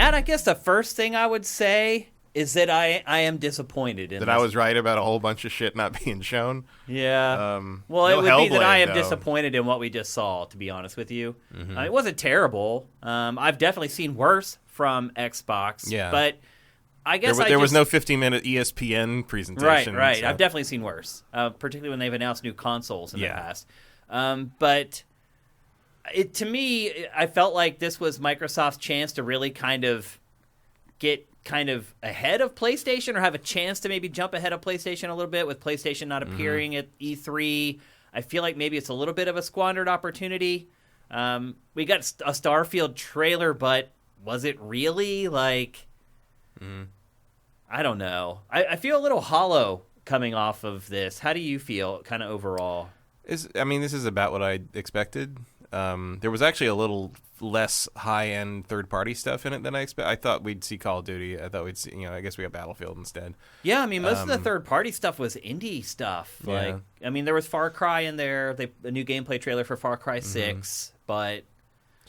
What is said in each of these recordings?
Matt, I guess the first thing I would say is that I am disappointed in That this. I was right about a whole bunch of shit not being shown. Yeah. Well, it would be that I am though. disappointed in what we just saw, to be honest with you. It wasn't terrible. I've definitely seen worse from Xbox. Yeah. But I guess there was no 15-minute ESPN presentation. Right. So. I've definitely seen worse, particularly when they've announced new consoles in the Yeah. past. But to me, I felt like this was Microsoft's chance to really kind of get kind of ahead of PlayStation, or have a chance to maybe jump ahead of PlayStation a little bit, with PlayStation not appearing at E3. I feel like maybe it's a little bit of a squandered opportunity. We got a Starfield trailer, but was it really? Like, I don't know. I feel a little hollow coming off of this. How do you feel kind of overall? This is about what I expected. There was actually a little less high-end third-party stuff in it than I expect. I thought we'd see Call of Duty. I thought we'd see, I guess we got Battlefield instead. Yeah, I mean, most of the third-party stuff was indie stuff. Like, Yeah. I mean, there was Far Cry in there, a new gameplay trailer for Far Cry 6, but...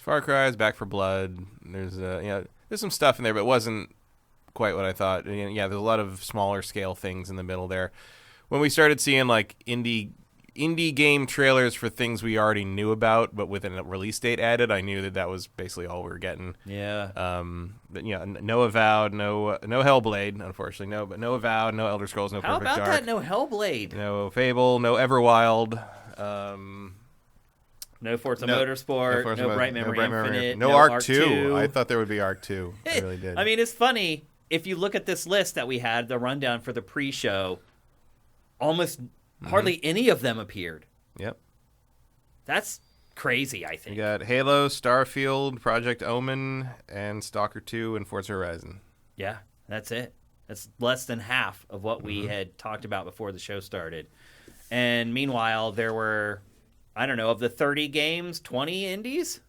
Far Cry, Back for Blood. There's there's some stuff in there, but it wasn't quite what I thought. Yeah, there's a lot of smaller scale things in the middle there. When we started seeing like indie game trailers for things we already knew about, but with a release date added, I knew that was basically all we were getting. Yeah. But no Avowed, no Hellblade, unfortunately, no Avowed, no Elder Scrolls, no How Perfect about Dark, that? No Hellblade. no Fable, no Everwild, No Forza Motorsport, no Bright Memory Infinite, no Arc 2. I thought there would be Arc 2. I really did. I mean, it's funny. If you look at this list that we had, the rundown for the pre-show, almost hardly any of them appeared. Yep. That's crazy, I You think. got Halo, Starfield, Project Omen, and Stalker 2 and Forza Horizon. Yeah, that's it. That's less than half of what we had talked about before the show started. And meanwhile, there were, I don't know, of the 30 games, 20 indies?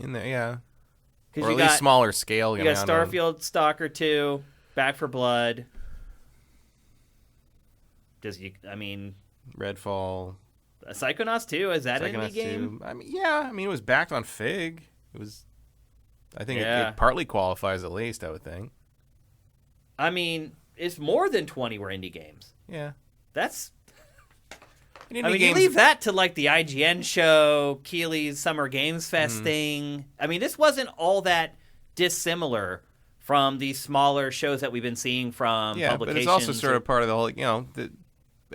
In there, yeah. Or Or at least smaller scale. You got Starfield, Stalker 2, Back for Blood. Redfall. Psychonauts 2, is that an indie Psychonauts game? 2. It was backed on Fig. It was. I think it partly qualifies at least, I would think. I mean, it's more than 20 were indie games. Yeah. That's... You leave that to like the IGN show, Keighley's Summer Games Fest thing. I mean, this wasn't all that dissimilar from these smaller shows that we've been seeing from publications. But it's also sort of part of the whole,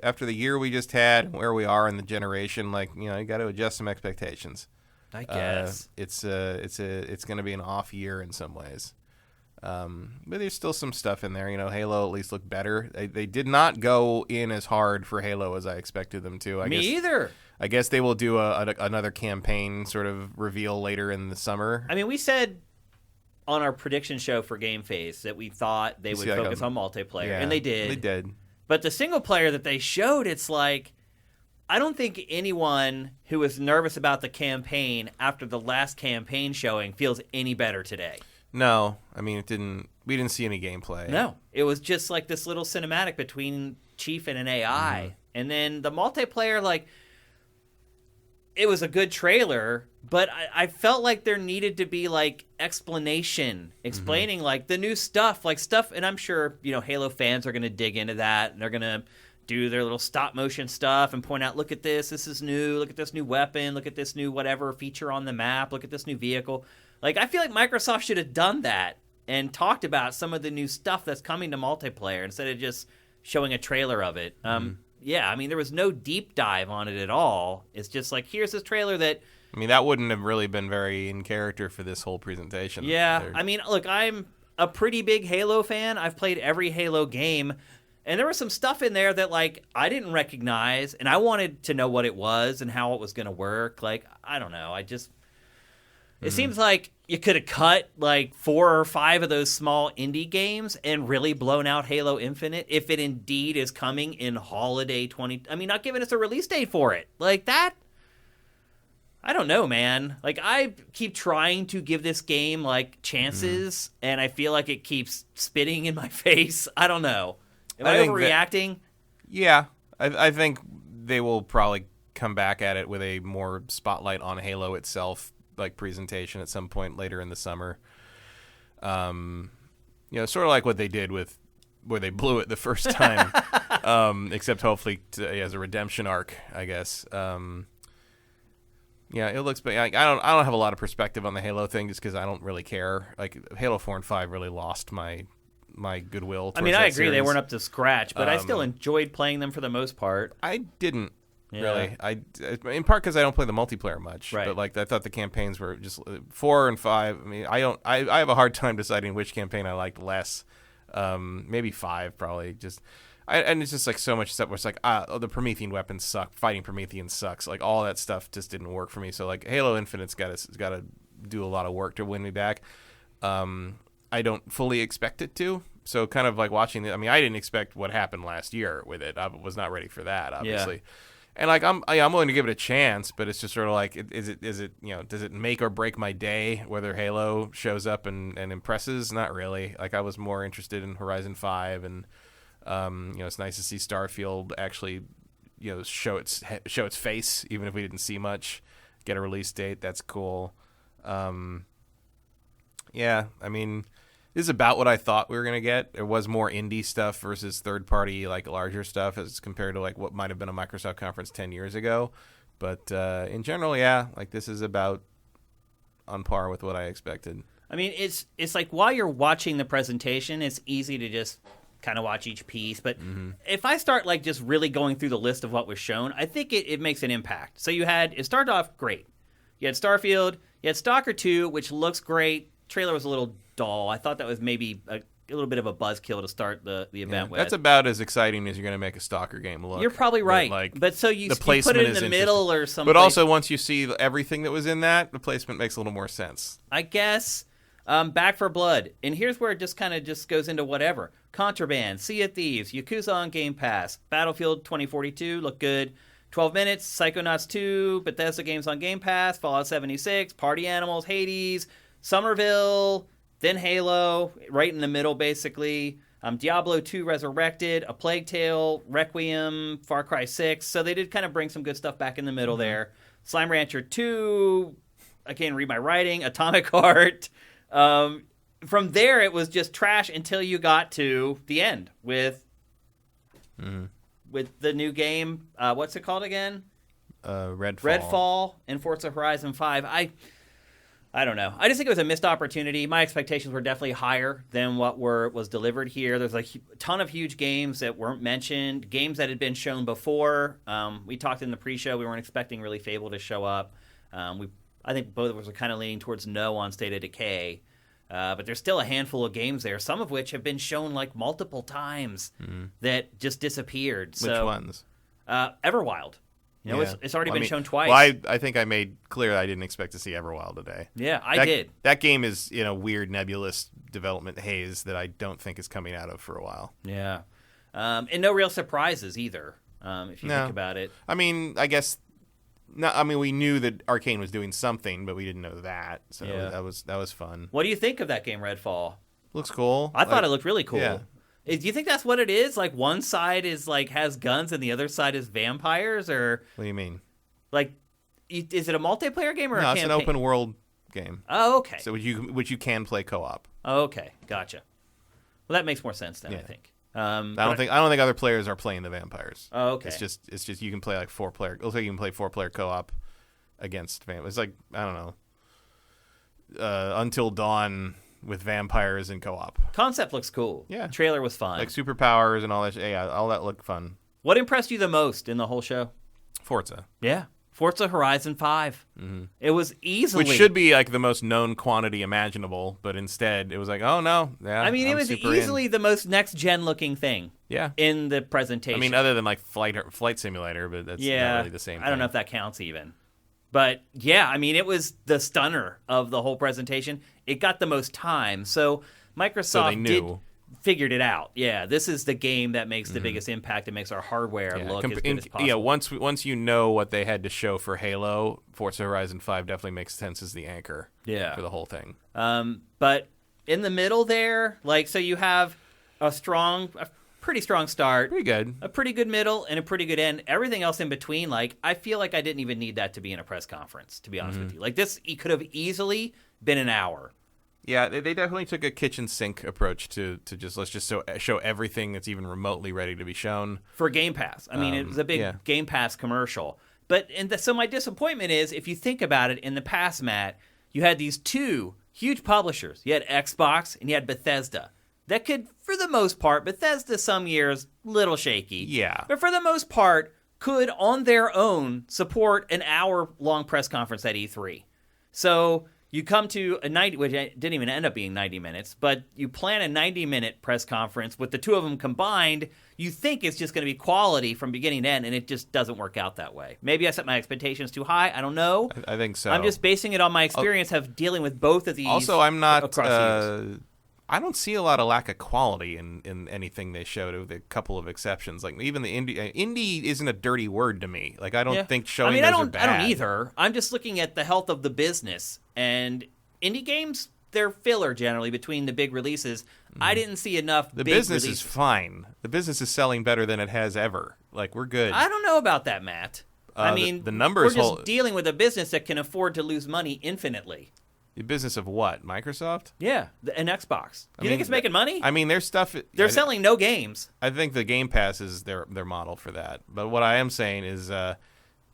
after the year we just had and where we are in the generation, you got to adjust some expectations. I guess. It's going to be an off year in some ways. But there's still some stuff in there. Halo at least looked better. They did not go in as hard for Halo as I expected them to. Either. I guess they will do another campaign sort of reveal later in the summer. I mean, we said on our prediction show for Game Face that we thought they would focus on multiplayer, and they did. They did. But the single player that they showed, it's like, I don't think anyone who was nervous about the campaign after the last campaign showing feels any better today. No, I mean, we didn't see any gameplay. No, it was just like this little cinematic between Chief and an AI. And then the multiplayer, it was a good trailer, but I felt like there needed to be, explanation, explaining, the new stuff, and I'm sure, Halo fans are going to dig into that, and they're going to do their little stop-motion stuff and point out, look at this is new, look at this new weapon, look at this new whatever feature on the map, look at this new vehicle. I feel like Microsoft should have done that and talked about some of the new stuff that's coming to multiplayer instead of just showing a trailer of it. Yeah, I mean, there was no deep dive on it at all. It's just here's this trailer that... I mean, that wouldn't have really been very in character for this whole presentation. Yeah, I mean, look, I'm a pretty big Halo fan. I've played every Halo game, and there was some stuff in there that, I didn't recognize, and I wanted to know what it was and how it was going to work. I don't know, It seems like you could have cut 4 or 5 of those small indie games and really blown out Halo Infinite if it indeed is coming in holiday 20... I mean, not giving us a release date for it. That... I don't know, man. I keep trying to give this game, chances, and I feel like it keeps spitting in my face. I don't know. Am I overreacting? Yeah. I think they will probably come back at it with a more spotlight on Halo itself, presentation at some point later in the summer. Sort of like what they did with where they blew it the first time, except hopefully as a redemption arc, I guess. It looks, but I don't have a lot of perspective on the Halo thing just because I don't really care. Like Halo 4 and 5 really lost my goodwill. I mean, I agree series. they weren't up to scratch, but I still enjoyed playing them for the most part. I didn't really. In part because I don't play the multiplayer much. Right. But like I thought the campaigns were just 4 and 5. I mean, I have a hard time deciding which campaign I liked less. Maybe 5 probably just. And it's just like so much stuff where it's like, the Promethean weapons suck. Fighting Promethean sucks. Like all that stuff just didn't work for me. So like Halo Infinite's got to do a lot of work to win me back. I don't fully expect it to. So kind of like watching I didn't expect what happened last year with it. I was not ready for that, obviously. Yeah. And like I'm willing to give it a chance, but it's just sort of like is it does it make or break my day whether Halo shows up and impresses? Not really. Like I was more interested in Horizon 5 and it's nice to see Starfield actually, show its face, even if we didn't see much. Get a release date, that's cool. This is about what I thought we were gonna get. There was more indie stuff versus third party, like larger stuff, as compared to like what might have been a Microsoft conference 10 years ago. But in general, like this is about on par with what I expected. I mean, it's like while you're watching the presentation, it's easy to just kind of watch each piece, but if I start like just really going through the list of what was shown, I think it makes an impact. So it started off great. You had Starfield, you had Stalker 2, which looks great. Trailer was a little dull. I thought that was maybe a little bit of a buzzkill to start the event with. That's about as exciting as you're going to make a Stalker game look. You're probably right. But so you put it in the middle or something. But also once you see everything that was in that, the placement makes a little more sense. I guess. Back for Blood. And here's where it just kind of just goes into whatever. Contraband, Sea of Thieves, Yakuza on Game Pass, Battlefield 2042, look good. 12 Minutes, Psychonauts 2, Bethesda games on Game Pass, Fallout 76, Party Animals, Hades, Somerville, then Halo, right in the middle basically. Diablo 2 Resurrected, A Plague Tale, Requiem, Far Cry 6. So they did kind of bring some good stuff back in the middle there. Slime Rancher 2, I can't read my writing, Atomic Heart. From there, it was just trash until you got to the end with the new game. What's it called again? Redfall and Forza Horizon 5. I don't know. I just think it was a missed opportunity. My expectations were definitely higher than what was delivered here. There's a ton of huge games that weren't mentioned, games that had been shown before. We talked in the pre-show. We weren't expecting really Fable to show up. I think both of us were kind of leaning towards no on State of Decay. But there's still a handful of games there, some of which have been shown like multiple times that just disappeared. Which ones? Everwild. It's already been shown twice. Well, I think I made clear I didn't expect to see Everwild today. Yeah, I did. That game is in a weird nebulous development haze that I don't think is coming out of for a while. Yeah. And no real surprises either, if you think about it. I mean, I guess... No, I mean, we knew that Arcane was doing something, but we didn't know that. So that was fun. What do you think of that game, Redfall? Looks cool. I thought it looked really cool. Yeah. Do you think that's what it is? Like one side is like has guns and the other side is vampires, or what do you mean? Like, is it a multiplayer game or a campaign? No, it's an open world game. Oh, okay. So which you can play co-op. Oh, okay, gotcha. Well, that makes more sense then. I think. I don't think other players are playing the vampires. Oh, okay. It's just you can play like 4-player. It looks like you can play 4-player co-op against vampires. It's like, I don't know, Until Dawn with vampires and co-op. Concept looks cool. Yeah. Trailer was fun. Like superpowers and all that. Yeah, all that looked fun. What impressed you the most in the whole show? Forza. Yeah. Forza Horizon 5. Mm-hmm. It was easily... Which should be like the most known quantity imaginable, but instead it was like, oh no. Yeah, I mean, it was easily the most next-gen looking thing in the presentation. I mean, other than like Flight Simulator, but that's not really the same thing. I don't know if that counts even. But yeah, I mean, it was the stunner of the whole presentation. It got the most time. So Microsoft figured it out. Yeah, this is the game that makes the biggest impact. It makes our hardware look as good as possible. Yeah, once you know what they had to show for Halo, Forza Horizon 5 definitely makes sense as the anchor for the whole thing. But in the middle there, like, so you have a pretty strong start. Pretty good. A pretty good middle and a pretty good end. Everything else in between, like, I feel like I didn't even need that to be in a press conference, to be honest with you. Like, it could have easily been an hour. Yeah, they definitely took a kitchen sink approach to just let's just show everything that's even remotely ready to be shown. For Game Pass. I mean, it was a big Game Pass commercial. But so my disappointment is, if you think about it, in the past, Matt, you had these two huge publishers. You had Xbox and you had Bethesda. That could, for the most part, Bethesda some years, little shaky. Yeah. But for the most part, could on their own support an hour-long press conference at E3. So you come to a 90, which didn't even end up being 90 minutes, but you plan a 90-minute press conference with the two of them combined. You think it's just going to be quality from beginning to end, and it just doesn't work out that way. Maybe I set my expectations too high. I don't know. I think so. I'm just basing it on my experience of dealing with both of these. Also, I'm not. Across years. I don't see a lot of lack of quality in anything they showed, with a couple of exceptions. Like even the indie isn't a dirty word to me. Like I don't think showing those are bad. I don't either. I'm just looking at the health of the business, and indie games, they're filler generally between the big releases. I didn't see enough. The big business releases. is fine. The business is selling better than it has ever. Like we're good. I don't know about that, Matt. I mean, the numbers. We're just dealing with a business that can afford to lose money infinitely. The business of what? Microsoft? Yeah, and Xbox. You think it's making money? I mean, their stuff. They're selling no games. I think the Game Pass is their model for that. But what I am saying is,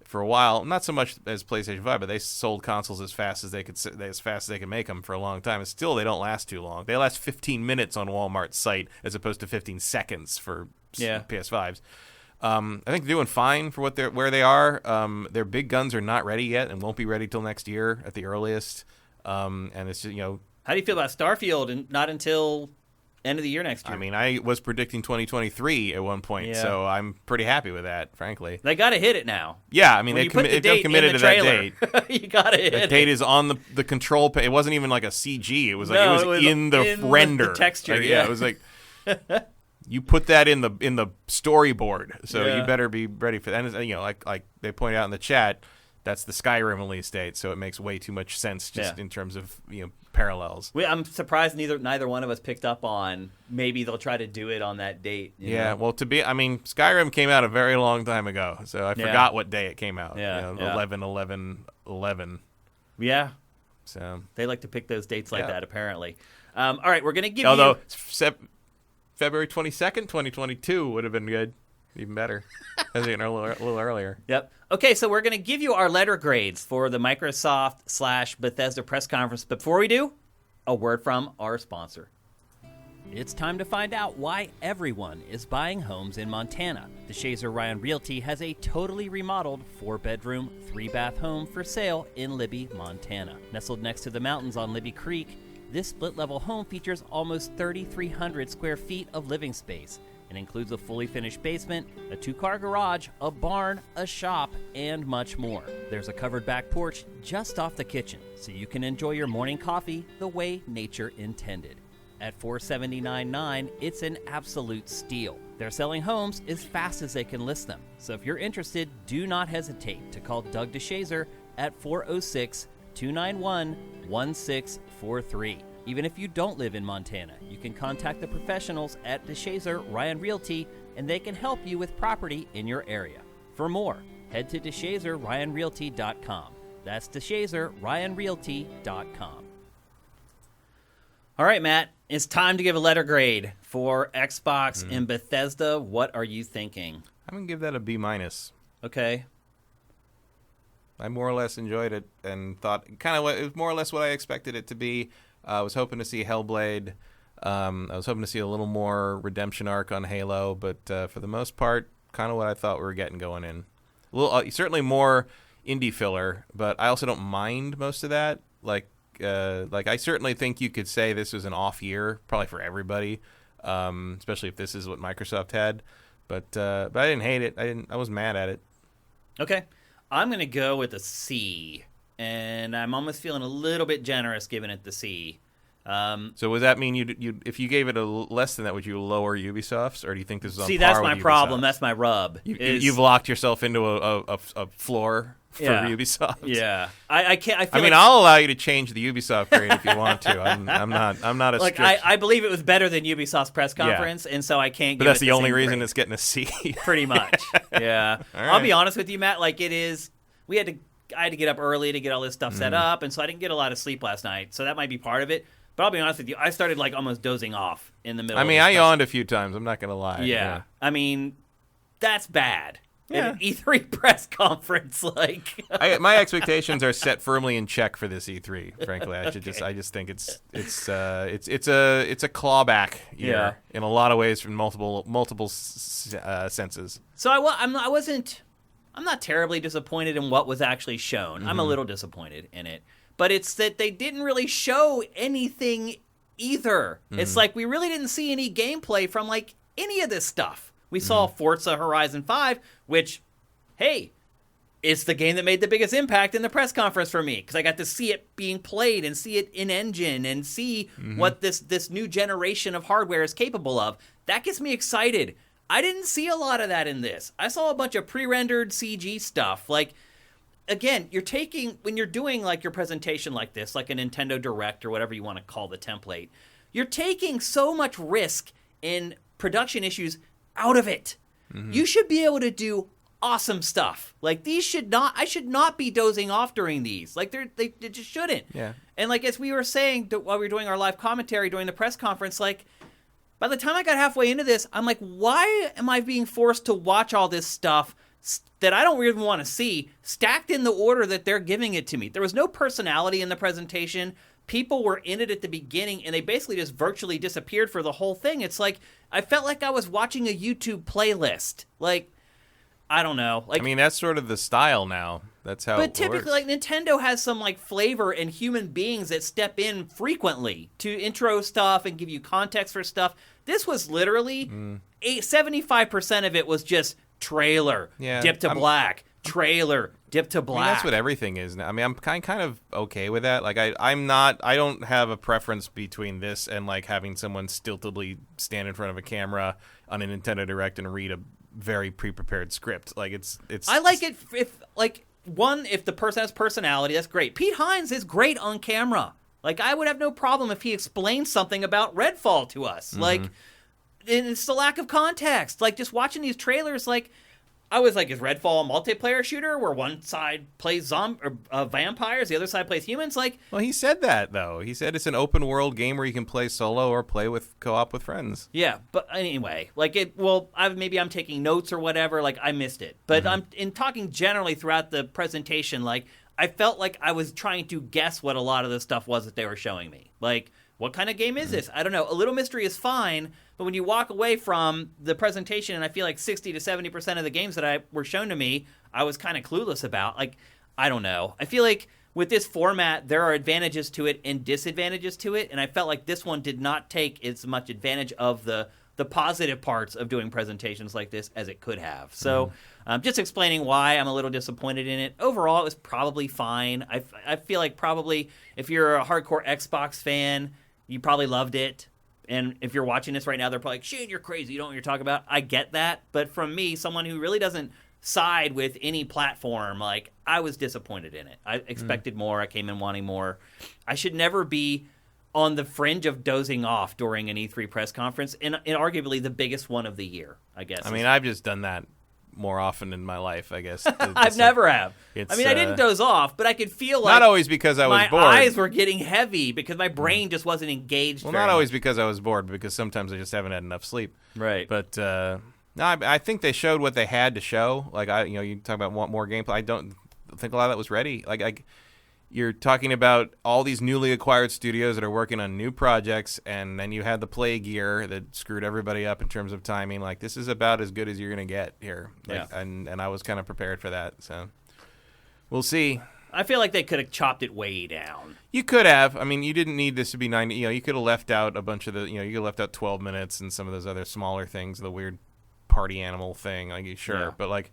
for a while, not so much as PlayStation 5, but they sold consoles as fast as they could make them for a long time. And still, they don't last too long. They last 15 minutes on Walmart's site as opposed to 15 seconds for PS5s. I think they're doing fine for where they are. Their big guns are not ready yet and won't be ready till next year at the earliest. And it's just, How do you feel about Starfield and not until end of the year next year? I mean, I was predicting 2023 at one point, so I'm pretty happy with that, frankly. They got to hit it now. Yeah, I mean, they've committed to that date. You got to hit it. The date is on the control page. It wasn't even like a CG. It was like it was in the render. The texture, like, yeah. It was like you put that in the storyboard, so you better be ready for that. And, like they pointed out in the chat, that's the Skyrim release date, so it makes way too much sense just in terms of parallels. I'm surprised neither one of us picked up on maybe they'll try to do it on that date. You know? Well, Skyrim came out a very long time ago, so I forgot what day it came out. 11/11/11. Yeah. So they like to pick those dates like that, apparently. All right, we're gonna give you. Although February 22nd, 2022 would have been good. Even better. I was thinking a little earlier. Yep. Okay, so we're going to give you our letter grades for the Microsoft/Bethesda press conference. Before we do, a word from our sponsor. It's time to find out why everyone is buying homes in Montana. The Shazer Ryan Realty has a totally remodeled 4-bedroom, 3-bath home for sale in Libby, Montana. Nestled next to the mountains on Libby Creek, this split-level home features almost 3,300 square feet of living space. It includes a fully finished basement, a 2-car garage, a barn, a shop, and much more. There's a covered back porch just off the kitchen, so you can enjoy your morning coffee the way nature intended. At $479.9, it's an absolute steal. They're selling homes as fast as they can list them, so if you're interested, do not hesitate to call Doug DeShazer at 406-291-1643. Even if you don't live in Montana, you can contact the professionals at DeShazer Ryan Realty, and they can help you with property in your area. For more, head to DeShazerRyanRealty.com. That's DeShazerRyanRealty.com. All right, Matt, it's time to give a letter grade for Xbox and Bethesda. What are you thinking? I'm going to give that a B-. Okay. I more or less enjoyed it and thought it was more or less what I expected it to be. I was hoping to see Hellblade. I was hoping to see a little more redemption arc on Halo, but for the most part, kind of what I thought we were getting going in. A little, certainly more indie filler, but I also don't mind most of that. Like I certainly think you could say this was an off year, probably for everybody, especially if this is what Microsoft had. But I didn't hate it. I was mad at it. Okay, I'm gonna go with a C. And I'm almost feeling a little bit generous giving it the C. So would that mean you if you gave it a less than that, would you lower Ubisoft's, or do you think this is on par with that's my Ubisoft's? problem. That's my rub. You've locked yourself into a floor for Ubisoft. Yeah, I can't. I'll allow you to change the Ubisoft grade if you want to. I'm not a like strict. I believe it was better than Ubisoft's press conference, and so I can't. But give that's it the only same reason grade. it's getting a C. Pretty much. Yeah. Right. I'll be honest with you, Matt. Like it is. I had to get up early to get all this stuff set up, and so I didn't get a lot of sleep last night. So that might be part of it. But I'll be honest with you, I started like almost dozing off in the middle. I mean, I yawned a few times. I'm not gonna lie. Yeah. I mean, that's bad. Yeah. An E3 press conference, like my expectations are set firmly in check for this E3. Frankly, I just think it's a clawback year in a lot of ways from multiple senses. So I'm not terribly disappointed in what was actually shown. I'm a little disappointed in it, but it's that they didn't really show anything either. It's like we really didn't see any gameplay from like any of this stuff. We saw Forza Horizon 5, which, hey, it's the game that made the biggest impact in the press conference for me, because I got to see it being played and see it in engine and see what this new generation of hardware is capable of. That gets me excited. I didn't see a lot of that in this. I saw a bunch of pre-rendered CG stuff. Like, again, when you're doing like your presentation like this, like a Nintendo Direct or whatever you want to call the template, you're taking so much risk in production issues out of it. You should be able to do awesome stuff. Like I should not be dozing off during these. Like they just shouldn't. Yeah. And like as we were saying while we were doing our live commentary during the press conference, like by the time I got halfway into this, I'm like, why am I being forced to watch all this stuff that I don't really want to see stacked in the order that they're giving it to me? There was no personality in the presentation. People were in it at the beginning, and they basically just virtually disappeared for the whole thing. It's like, I felt like I was watching a YouTube playlist. Like, I don't know. Like, I mean, that's sort of the style now. That's how it works. But typically, like, Nintendo has some, like, flavor and human beings that step in frequently to intro stuff and give you context for stuff. This was literally 75% of it was just trailer, dip to black, trailer, dip to black. I mean, that's what everything is now. I mean, I'm kind of okay with that. Like, I don't have a preference between this and like having someone stiltedly stand in front of a camera on a Nintendo Direct and read a very pre-prepared script. Like, it's. I like it if the person has personality. That's great. Pete Hines is great on camera. Like, I would have no problem if he explained something about Redfall to us. Like, and it's the lack of context. Like, just watching these trailers, like, I was like, is Redfall a multiplayer shooter where one side plays vampires, the other side plays humans? Like, well, he said that though. He said it's an open world game where you can play solo or play with co-op with friends. Yeah, but anyway, like maybe I'm taking notes or whatever. Like, I missed it, but I'm in talking generally throughout the presentation. Like, I felt like I was trying to guess what a lot of the stuff was that they were showing me. Like, what kind of game is this? I don't know. A little mystery is fine, but when you walk away from the presentation, and I feel like 60 to 70% of the games that were shown to me, I was kind of clueless about. Like, I don't know. I feel like with this format, there are advantages to it and disadvantages to it, and I felt like this one did not take as much advantage of the positive parts of doing presentations like this as it could have. So just explaining why I'm a little disappointed in it. Overall, it was probably fine. I feel like probably if you're a hardcore Xbox fan, you probably loved it. And if you're watching this right now, they're probably like, Shane, you're crazy. You don't know what you're talking about. I get that. But from me, someone who really doesn't side with any platform, like, I was disappointed in it. I expected more. I came in wanting more. I should never be on the fringe of dozing off during an E3 press conference, and arguably the biggest one of the year, I guess. I mean, I've just done that more often in my life, I guess. I've never have. I mean, I didn't doze off, but I could feel like not always because I was bored. My eyes were getting heavy because my brain just wasn't engaged. Well, not always because I was bored, because sometimes I just haven't had enough sleep. Right. But no, I think they showed what they had to show. Like, you talk about want more gameplay. I don't think a lot of that was ready. Like you're talking about all these newly acquired studios that are working on new projects, and then you had the Plague year that screwed everybody up in terms of timing. Like, this is about as good as you're going to get here. Like, yeah. And I was kind of prepared for that. So we'll see. I feel like they could have chopped it way down. You could have. I mean, you didn't need this to be 90. You could have left out a bunch of you could have left out 12 minutes and some of those other smaller things, the weird party animal thing. Like, sure. Yeah. But, like,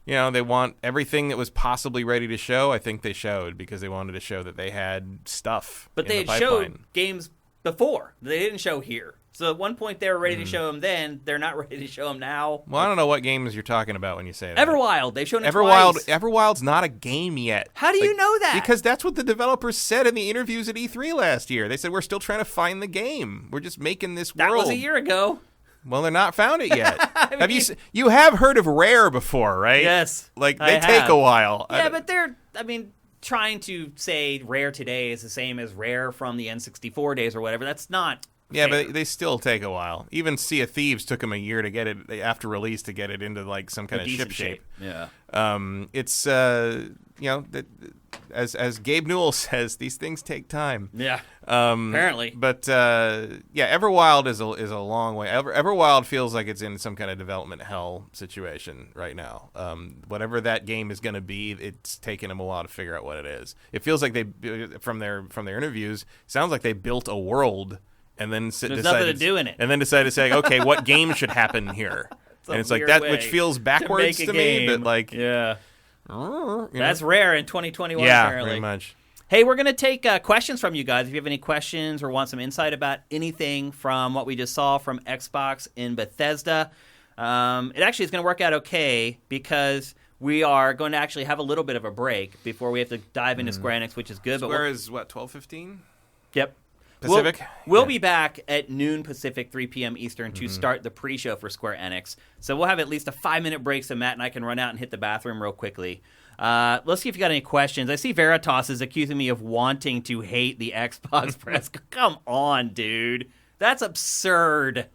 they want everything that was possibly ready to show. I think they showed because they wanted to show that they had stuff. But they had showed games before. They didn't show here. So at one point they were ready to show them then. They're not ready to show them now. Well, I don't know what games you're talking about when you say that. Everwild. They've shown it twice. Everwild's not a game yet. How do you know that? Because that's what the developers said in the interviews at E3 last year. They said, we're still trying to find the game. We're just making this world. That was a year ago. Well, they're not found it yet. You have heard of Rare before, right? Yes. Like, they take a while. Yeah, but trying to say Rare today is the same as Rare from the N64 days or whatever. That's not Yeah, fair. but they still take a while. Even Sea of Thieves took them a year to get it after release to get it into like some kind of ship decent shape. Yeah. It's as Gabe Newell says, these things take time. Yeah. Apparently. But Everwild is a long way. Everwild feels like it's in some kind of development hell situation right now. Whatever that game is going to be, it's taken them a while to figure out what it is. It feels like they, from their interviews, sounds like they built a world and then There's nothing to do in it. And then decided to say, okay, what game should happen here? And it's like that, which feels backwards to me, but like, yeah. you That's know? rare in 2021, Yeah, apparently. very much. Hey, we're going to take questions from you guys. If you have any questions or want some insight about anything from what we just saw from Xbox in Bethesda, it actually is going to work out okay because we are going to actually have a little bit of a break before we have to dive into Square Enix, which is good. Square is what, 12:15? Yep. Pacific? We'll be back at noon Pacific, 3 p.m. Eastern to start the pre-show for Square Enix. So we'll have at least a 5-minute break so Matt and I can run out and hit the bathroom real quickly. Let's see if you got any questions. I see Veritas is accusing me of wanting to hate the Xbox press. Come on, dude. That's absurd.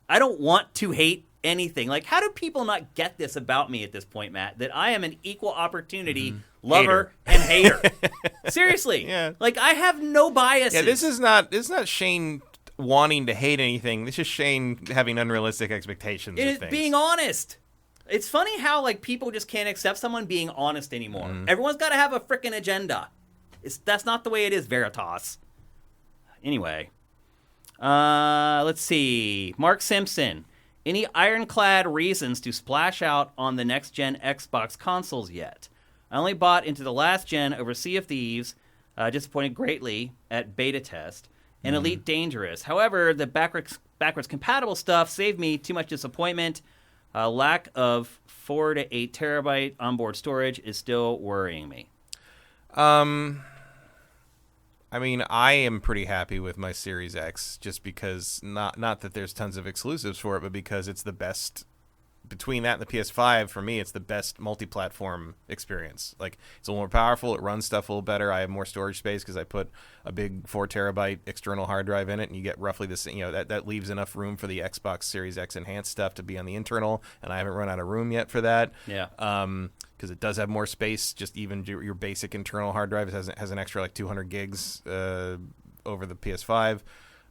I don't want to hate anything. Like, how do people not get this about me at this point, Matt? That I am an equal opportunity lover and hater. Seriously. Yeah. Like, I have no biases. Yeah, this is not Shane wanting to hate anything. This is Shane having unrealistic expectations It of is things. being honest. It's funny how like people just can't accept someone being honest anymore. Everyone's got to have a freaking agenda. That's not the way it is, Veritas. Anyway, let's see. Mark Simpson. Any ironclad reasons to splash out on the next-gen Xbox consoles yet? I only bought into the last gen over Sea of Thieves, disappointed greatly at beta test, and Elite Dangerous. However, the backwards compatible stuff saved me too much disappointment. Lack of 4 to 8 terabyte onboard storage is still worrying me. I mean, I am pretty happy with my Series X just because not that there's tons of exclusives for it, but because it's the best. Between that and the PS5, for me, it's the best multi-platform experience. Like, it's a little more powerful. It runs stuff a little better. I have more storage space because I put a big 4 terabyte external hard drive in it, and you get roughly the same. That leaves enough room for the Xbox Series X enhanced stuff to be on the internal, and I haven't run out of room yet for that. Yeah. Because it does have more space. Just even your basic internal hard drive has an extra like 200 gigs over the PS5.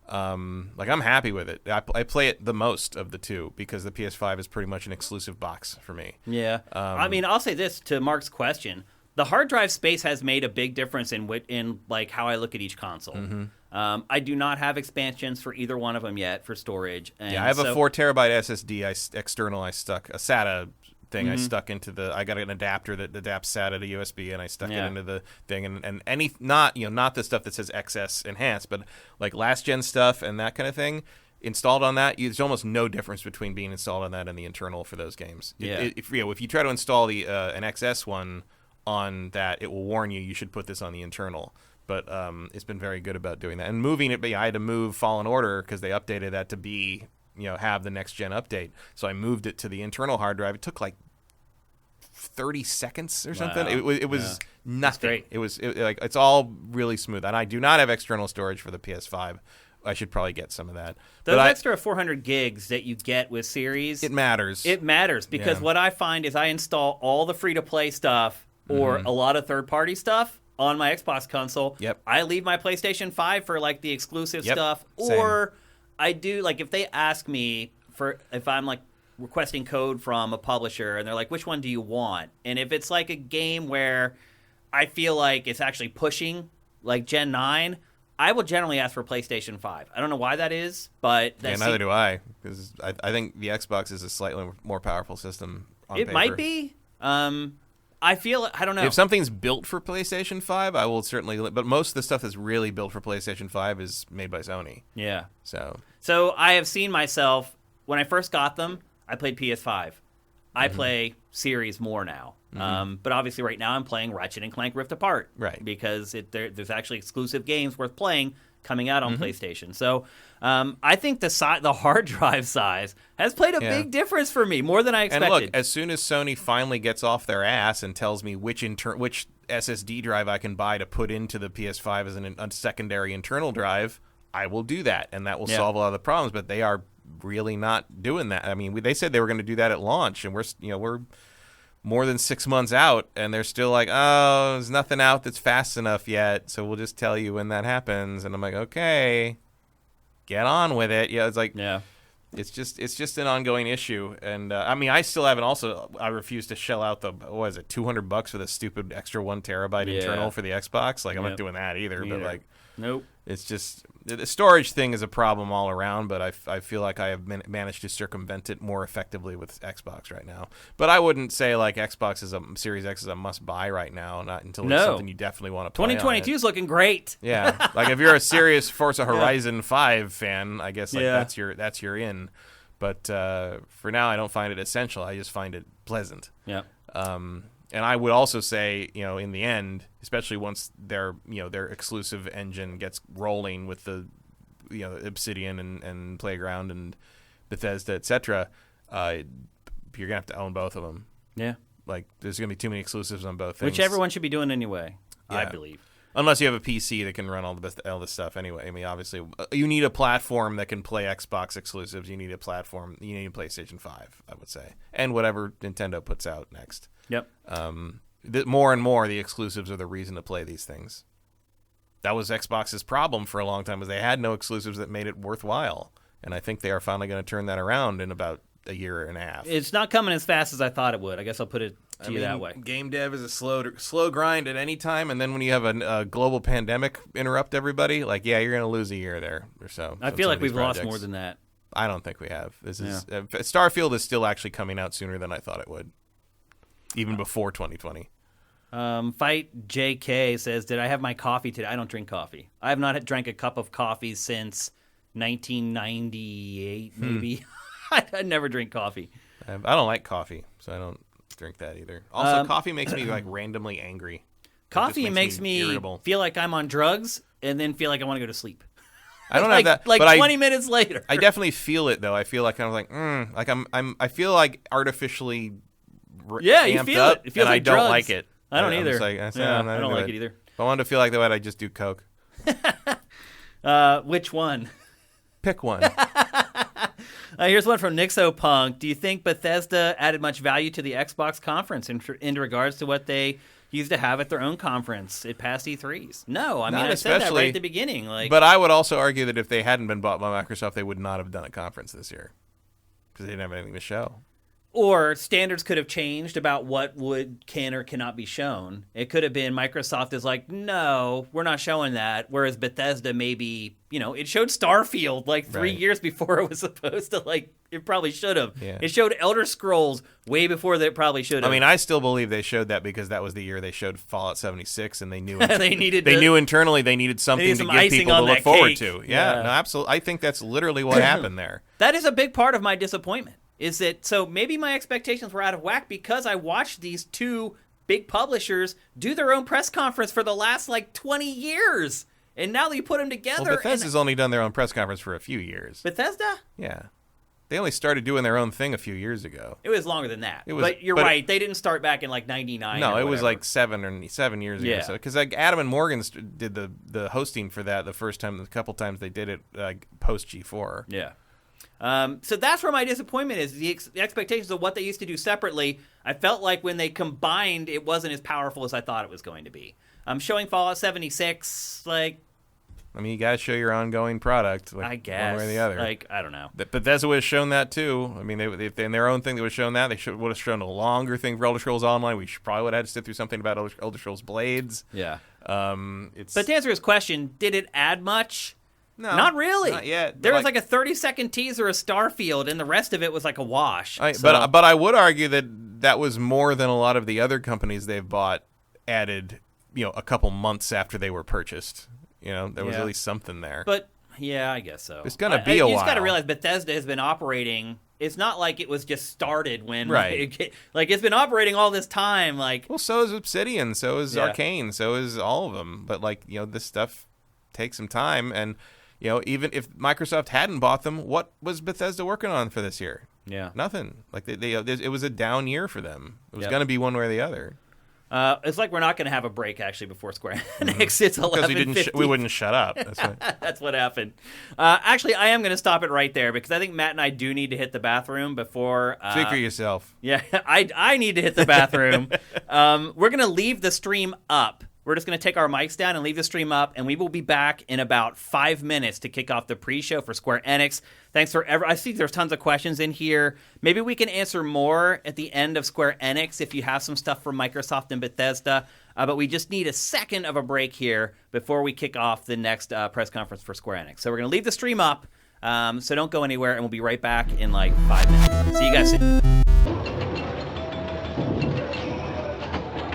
Like, I'm happy with it. I play it the most of the two because the PS5 is pretty much an exclusive box for me. Yeah. I mean, I'll say this to Mark's question. The hard drive space has made a big difference in like how I look at each console. I do not have expansions for either one of them yet for storage. And Yeah, I have a 4 terabyte SSD external. I stuck a SATA thing. I stuck into I got an adapter that adapts SATA to USB, and I stuck it into the thing. And any not the stuff that says XS enhanced, but like last gen stuff and that kind of thing installed on that. There's almost no difference between being installed on that and the internal for those games. Yeah. If you try to install the an XS one on that, it will warn you should put this on the internal. But it's been very good about doing that and moving it. But yeah, I had to move Fallen Order because they updated that to be have the next gen update. So I moved it to the internal hard drive. It took like 30 seconds or something. It was nothing. Great. It's all really smooth. And I do not have external storage for the PS5. I should probably get some of that. Those extra 400 gigs that you get with Series, it matters. It matters because what I find is I install all the free-to-play stuff or a lot of third-party stuff on my Xbox console. Yep. I leave my PlayStation 5 for like the exclusive stuff, Same. or I do like if they ask me if I'm like requesting code from a publisher and they're like, which one do you want? And if it's like a game where I feel like it's actually pushing like Gen 9, I will generally ask for PlayStation 5. I don't know why that is, but neither do I, because I think the Xbox is a slightly more powerful system on paper. It might be. I feel, I don't know. If something's built for PlayStation 5, I will certainly, but most of the stuff that's really built for PlayStation 5 is made by Sony. Yeah. So I have seen myself, when I first got them, I played PS5. I play Series more now. But obviously right now I'm playing Ratchet & Clank Rift Apart. Right. Because there's actually exclusive games worth playing coming out on PlayStation. So I think the hard drive size has played a big difference for me, more than I expected. And look, as soon as Sony finally gets off their ass and tells me which SSD drive I can buy to put into the PS5 as a secondary internal drive, I will do that, and that will solve a lot of the problems. But they are really not doing that. I mean, they said they were going to do that at launch, and we're more than 6 months out, and they're still like, oh, there's nothing out that's fast enough yet, so we'll just tell you when that happens. And I'm like, okay, get on with it. Yeah, it's like, it's just an ongoing issue. And I mean, I still haven't. Also, I refuse to shell out the $200 for the stupid extra 1 terabyte internal for the Xbox. Like, I'm not doing that either. But like, nope. It's just the storage thing is a problem all around, but I feel like I have managed to circumvent it more effectively with Xbox right now. But I wouldn't say like Series X is a must buy right now, not until it's something you definitely want to play. 2022 is looking great. Yeah, like if you're a serious Forza Horizon 5 fan, I guess like that's your in. But for now, I don't find it essential. I just find it pleasant. Yeah. And I would also say, in the end, especially once their exclusive engine gets rolling with the, Obsidian and Playground and Bethesda, etc., you're gonna have to own both of them. Yeah. Like, there's gonna be too many exclusives on both things. Which everyone should be doing anyway, I believe. Unless you have a PC that can run all this stuff anyway. I mean, obviously, you need a platform that can play Xbox exclusives. You need a PlayStation 5, I would say, and whatever Nintendo puts out next. Yep. More and more, the exclusives are the reason to play these things. That was Xbox's problem for a long time, was they had no exclusives that made it worthwhile. And I think they are finally going to turn that around in about a year and a half. It's not coming as fast as I thought it would. I guess I'll put it to you that way. Game dev is a slow grind at any time, and then when you have a global pandemic interrupt everybody, like, you're going to lose a year there or so. I feel like we've lost more than that. I don't think we have. Starfield is still actually coming out sooner than I thought it would. Even before 2020. Fight JK says, did I have my coffee today? I don't drink coffee. I have not drank a cup of coffee since 1998, maybe. I never drink coffee. I don't like coffee, so I don't drink that either. Also, coffee makes me like randomly angry. Coffee makes me irritable. Feel like I'm on drugs and then feel like I want to go to sleep. I don't have that. Like but 20 minutes later. I definitely feel it, though. I feel like I feel like artificially you feel up, it. It feels and like I don't drugs. like it. I don't either. I don't like it either. If I wanted to feel like that, I'd just do Coke. Which one? Pick one. Here's one from Nixopunk. Do you think Bethesda added much value to the Xbox conference in regards to what they used to have at their own conference at past E3s? No, I mean, I said that right at the beginning. But I would also argue that if they hadn't been bought by Microsoft, they would not have done a conference this year because they didn't have anything to show. Or standards could have changed about what can or cannot be shown. It could have been Microsoft is like, no, we're not showing that. Whereas Bethesda maybe, it showed Starfield like 3 years before it was supposed to. Like, it probably should have. Yeah. It showed Elder Scrolls way before it probably should have. I mean, I still believe they showed that because that was the year they showed Fallout 76, and they knew they knew internally they needed something to give people to look forward to. Yeah, no, absolutely. I think that's literally what happened there. That is a big part of my disappointment. Is that so maybe my expectations were out of whack because I watched these two big publishers do their own press conference for the last 20 years. And now that you put them together. Well, Bethesda's only done their own press conference for a few years. Bethesda? Yeah. They only started doing their own thing a few years ago. It was longer than that. But you're right. They didn't start back in 99. No, it was 7 years ago. So, because Adam and Morgan did the hosting for that the couple times they did it post G4. Yeah. So that's where my disappointment is. The expectations of what they used to do separately, I felt like when they combined, it wasn't as powerful as I thought it was going to be. Showing Fallout 76, you got to show your ongoing product, I guess, one way or the other. I don't know. Bethesda would have shown that too. I mean, if in their own thing they would have shown that. They would have shown a longer thing for Elder Scrolls Online. We probably would have had to sit through something about Elder Scrolls Blades. Yeah. But to answer his question, did it add much? No, not really. Not yet. There was a 30-second teaser of Starfield, and the rest of it was like a wash. But I would argue that was more than a lot of the other companies they've bought added, a couple months after they were purchased. There was at least something there. But, yeah, I guess so. It's going to be a while. You just got to realize Bethesda has been operating. It's not like it was just started when. Right. It's been operating all this time. Well, so is Obsidian. So is Arcane. So is all of them. But, this stuff take some time. And even if Microsoft hadn't bought them, what was Bethesda working on for this year? Yeah, nothing. Like it was a down year for them. It was Yep. going to be one way or the other. It's like we're not going to have a break actually before Square Enix. It's 11:50. Because we wouldn't shut up. That's right. That's what happened. Actually, I am going to stop it right there because I think Matt and I do need to hit the bathroom before. Speak for yourself. Yeah, I need to hit the bathroom. We're going to leave the stream up. We're just going to take our mics down and leave the stream up, and we will be back in about 5 minutes to kick off the pre-show for Square Enix. Thanks for I see there's tons of questions in here. Maybe we can answer more at the end of Square Enix if you have some stuff from Microsoft and Bethesda. But we just need a second of a break here before we kick off the next press conference for Square Enix. So we're going to leave the stream up, so don't go anywhere, and we'll be right back in like 5 minutes. See you guys soon.